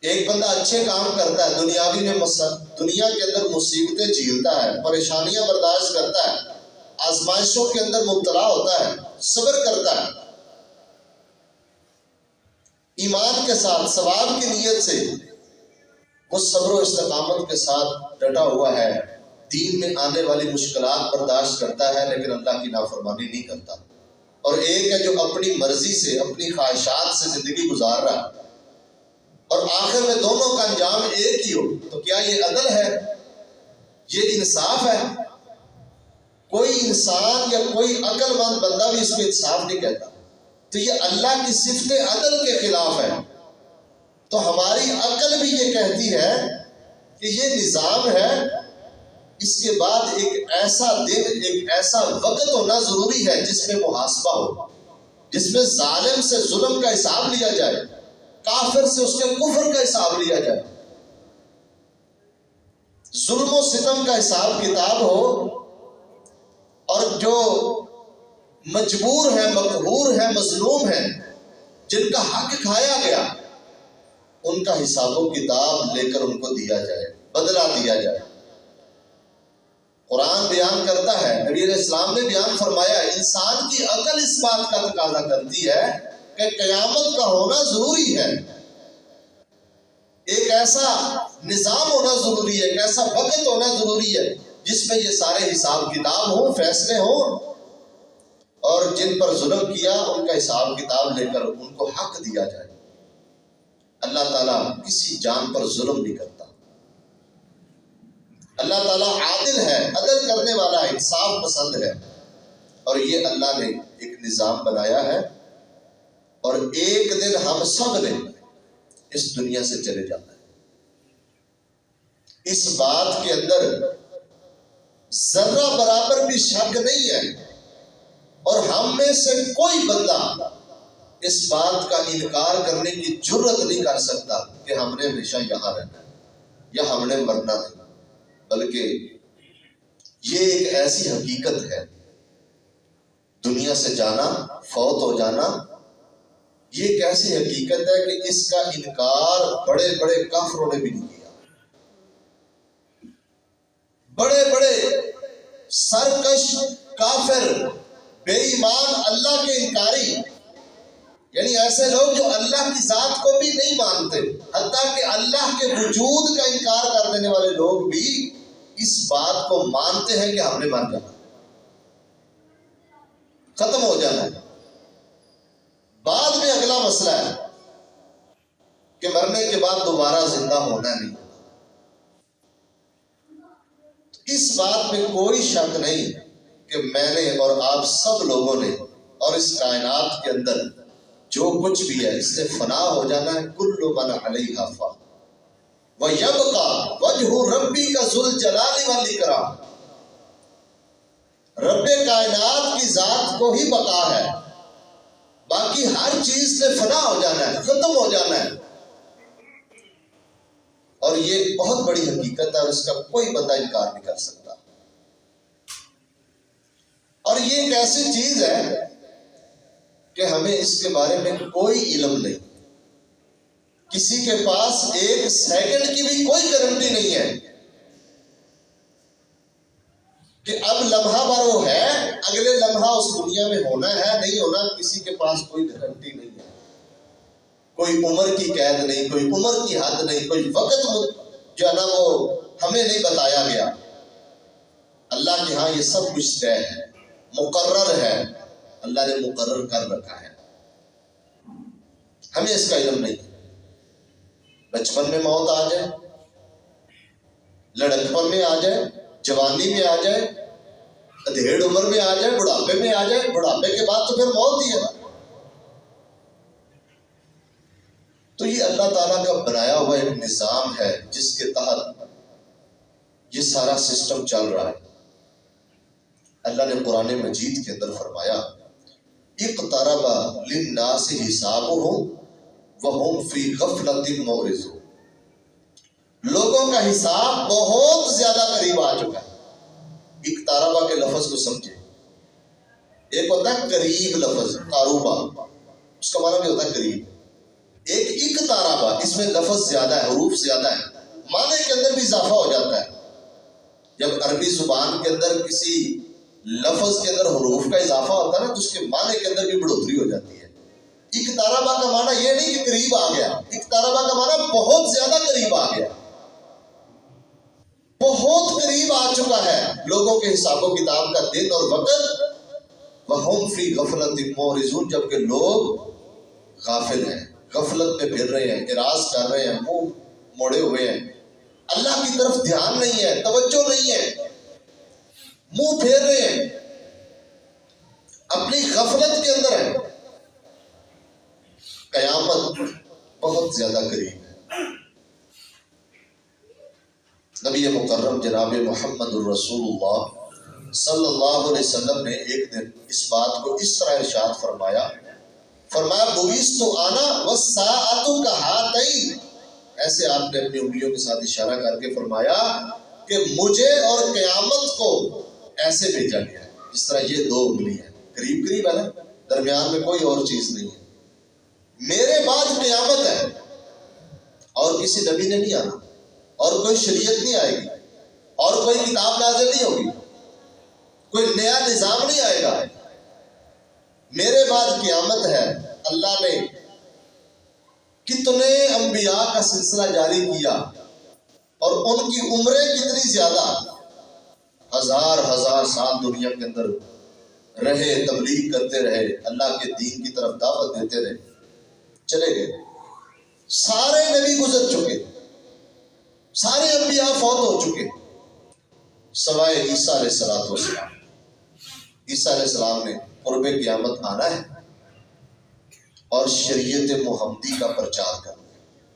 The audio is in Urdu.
ایک بندہ اچھے کام کرتا ہے، دنیا کے اندر مصیبتیں جھیلتا ہے، پریشانیاں برداشت کرتا ہے، آزمائشوں کے اندر مبتلا ہوتا ہے، صبر کرتا ہے، ایمان کے ساتھ ثواب کی نیت سے وہ صبر و استقامت کے ساتھ ڈٹا ہوا ہے، دین میں آنے والی مشکلات برداشت کرتا ہے لیکن اللہ کی نافرمانی نہیں کرتا۔ اور ایک ہے جو اپنی مرضی سے، اپنی خواہشات سے زندگی گزار رہا ہے اور آخر میں دونوں کا انجام ایک ہی ہو، تو کیا یہ عدل ہے؟ یہ انصاف ہے؟ کوئی انسان یا کوئی عقل مند بندہ بھی اس کو انصاف نہیں کہتا، تو یہ اللہ کی صفت عدل کے خلاف ہے۔ تو ہماری عقل بھی یہ کہتی ہے کہ یہ نظام ہے، اس کے بعد ایک ایسا دن، ایک ایسا وقت ہونا ضروری ہے جس میں محاسبہ ہو، جس میں ظالم سے ظلم کا حساب لیا جائے، کافر سے اس کے کفر کا حساب لیا جائے، ظلم و ستم کا حساب کتاب ہو، اور جو مجبور ہیں، مقہور ہیں، مظلوم ہیں، جن کا حق کھایا گیا، ان کا حساب و کتاب لے کر ان کو دیا جائے، بدلہ دیا جائے۔ قرآن بیان کرتا ہے، نبی علیہ السلام نے بیان فرمایا، انسان کی عقل اس بات کا تقاضا کرتی ہے کہ قیامت کا ہونا ضروری ہے، ایک ایسا نظام ہونا ضروری ہے، ایک ایسا وقت ہونا ضروری ہے جس میں یہ سارے حساب کتاب ہوں، فیصلے ہوں، اور جن پر ظلم کیا ان کا حساب کتاب لے کر ان کو حق دیا جائے۔ اللہ تعالیٰ کسی جان پر ظلم نہیں کرتا، اللہ تعالیٰ عادل ہے، عدل کرنے والا ہے، انصاف پسند ہے، اور یہ اللہ نے ایک نظام بنایا ہے، اور ایک دن ہم سب نے اس دنیا سے چلے جانا ہے۔ اس بات کے اندر ذرہ برابر بھی شک نہیں ہے، اور ہم میں سے کوئی بندہ اس بات کا انکار کرنے کی جرت نہیں کر سکتا کہ ہم نے ہمیشہ یہاں رہنا ہے یا ہم نے مرنا نہیں، بلکہ یہ ایک ایسی حقیقت ہے، دنیا سے جانا، فوت ہو جانا، یہ ایک ایسی حقیقت ہے کہ اس کا انکار بڑے بڑے کافروں نے بھی نہیں کیا۔ بڑے بڑے سرکش کافر، بے ایمان، اللہ کے انکاری، یعنی ایسے لوگ جو اللہ کی ذات کو بھی نہیں مانتے، حتیٰ کہ اللہ کے وجود کا انکار کر دینے والے لوگ بھی اس بات کو مانتے ہیں کہ ہم نے مر جانا، ختم ہو جانا ہے۔ بعد میں اگلا مسئلہ ہے کہ مرنے کے بعد دوبارہ زندہ ہونا نہیں۔ اس بات میں کوئی شک نہیں کہ میں نے اور آپ سب لوگوں نے اور اس کائنات کے اندر جو کچھ بھی ہے اس سے فنا ہو جانا ہے۔ کل من علیہا فان وَيَبْقَى وَجْهُ رَبِّكَ ذُو الْجَلَالِ وَالْإِكْرَامِ، رب کائنات کی ذات کو ہی بقا ہے، باقی ہر چیز سے فنا ہو جانا ہے، ختم ہو جانا ہے، اور یہ بہت بڑی حقیقت ہے اور اس کا کوئی بندہ انکار نہیں کر سکتا۔ اور یہ ایک ایسی چیز ہے کہ ہمیں اس کے بارے میں کوئی علم نہیں، کسی کے پاس ایک سیکنڈ کی بھی کوئی گارنٹی نہیں ہے کہ اب لمحہ بھر وہ ہے، اگلے لمحہ اس دنیا میں ہونا ہے نہیں ہونا، کسی کے پاس کوئی گارنٹی نہیں ہے، کوئی عمر کی قید نہیں، کوئی عمر کی حد نہیں، کوئی وقت جو ہے نا وہ ہمیں نہیں بتایا گیا۔ اللہ کے ہاں یہ سب کچھ طے ہے، مقرر ہے، اللہ نے مقرر کر رکھا ہے، ہمیں اس کا علم نہیں۔ بچپن میں موت آ جائے، لڑکپن میں آ جائے، جوانی میں آ جائے، ادھیڑ عمر میں آ جائے، بڑھاپے میں آ جائے، بڑھاپے کے بعد تو پھر موت ہی ہے۔ تو یہ اللہ تعالیٰ کا بنایا ہوا ایک نظام ہے جس کے تحت یہ سارا سسٹم چل رہا ہے۔ اللہ نے قرآن مجید کے اندر فرمایا، اقترب للناس حسابهم وهم فی غفلۃ معرضون، لوگوں کا حساب بہت زیادہ قریب آ چکا ہے۔ اقترب کے لفظ کو سمجھے، ایک ہوتا ہے قریب لفظ، قاروبہ، اس کا معنی بھی ہوتا ہے قریب، ایک اقترب، اس اس میں لفظ زیادہ ہے، حروف زیادہ ہے، معنی کے اندر بھی اضافہ ہو جاتا ہے۔ جب عربی زبان کے اندر کسی لفظ کے اندر حروف کا اضافہ ہوتا ہے نا تو اس کے معنی کے اندر بھی بڑھوتری ہو جاتی ہے۔ اقتربا کا معنی یہ نہیں کہ قریب آ گیا، اقتربا کا معنی بہت زیادہ قریب آ گیا، بہت قریب آ چکا ہے لوگوں کے حساب و کتاب کا دن اور وقت۔ وَهُمْ فِي غَفْلَةٍ مُعْرِضُونَ، جبکہ لوگ غافل ہیں، غفلت میں پھر رہے ہیں، اعراض کر رہے ہیں، منہ موڑے ہوئے ہیں، اللہ کی طرف دھیان نہیں ہے، توجہ نہیں ہے، منہ پھیر رہے ہیں، اپنی غفلت کے اندر ہیں۔ قیامت بہت زیادہ قریب ہے۔ نبی مکرم جناب محمد الرسول اللہ صلی اللہ علیہ وسلم نے ایک دن اس بات کو اس طرح ارشاد فرمایا، بُعِثْتُ أَنَا وَالسَّاعَةُ كَهَاتَيْنِ، ایسے آپ نے اپنی انگلیوں کے ساتھ اشارہ کر کے فرمایا کہ مجھے اور قیامت کو ایسے بھیجا گیا ہے جس طرح یہ دو انگلی ہیں، قریب قریب ہے نا، درمیان میں کوئی اور چیز نہیں ہے۔ میرے بعد قیامت ہے اور کسی نبی نے نہیں آنا، اور کوئی شریعت نہیں آئے گی، اور کوئی کتاب نازل نہیں ہوگی، کوئی نیا نظام نہیں آئے گا۔ میرے بعد قیامت ہے۔ اللہ نے کتنے انبیاء کا سلسلہ جاری کیا اور ان کی عمریں کتنی زیادہ، ہزار ہزار سال دنیا کے اندر رہے، تبلیغ کرتے رہے، اللہ کے دین کی طرف دعوت دیتے رہے، چلے گئے، سارے نبی گزر چکے، سارے انبیاء فوت ہو چکے، سوائے عیسیٰ علیہ السلام۔ عیسیٰ علیہ السلام نے قرب قیامت آنا ہے اور شریعت محمدی کا پرچار کرنا۔